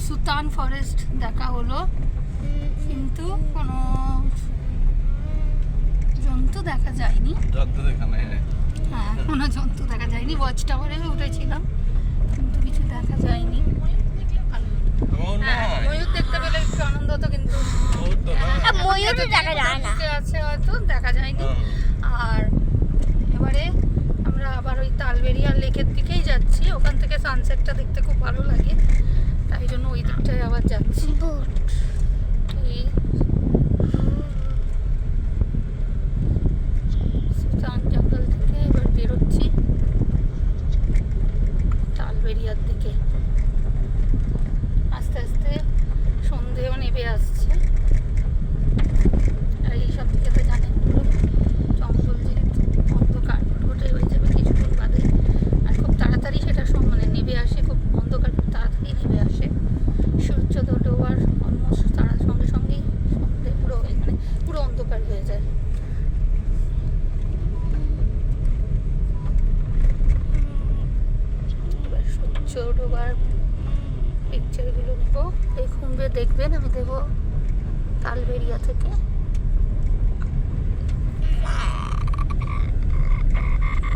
Sutan forest দেখা হলো, কিন্তু কোনো জন্তু দেখা যায়নি। হ্যাঁ, কোনো জন্তু দেখা যায়নি। ওয়াচ টাওয়ারে উঠেছিলাম, কিন্তু কিছু দেখা যায়নি। হ্যাঁ, ময়ূর দেখতে পেলে একটু আনন্দ হতো, কিন্তু ময়ূর দেখা যায় না, আছে হয়তো দেখা যায়নি। আর এবারে আমরা আবার ওই তালবেরিয়া লেকের দিকেই যাচ্ছি। ওখান থেকে সানসেটটা দেখতে খুব ভালো লাগে, তাই জন্য ওই দিকটায় আবার যাচ্ছি। এই সুতান জঙ্গল থেকে এবার বেরোচ্ছি তালবেরিয়ার দিকে। আস্তে আস্তে সন্ধেও নেমে আসছে। আর এইসব দিকে তো জানেন পুরো জঙ্গল, যেহেতু অন্ধকার ঘটে হয়ে যাবে কিছুক্ষণ বাদে। আর খুব তাড়াতাড়ি সেটা মানে নেমে আসে, খুব অন্ধকার খুব তাড়াতাড়ি নেমে আসে। সূর্য ডোবার অলমোস্ট তার সঙ্গে সঙ্গেই সন্ধে পুরো মানে পুরো অন্ধকার হয়ে যায়। এবার সূর্য ডোবার পিকচারগুলো নেব, দেখবেন আমি দেবো তালবেরিয়া থেকে।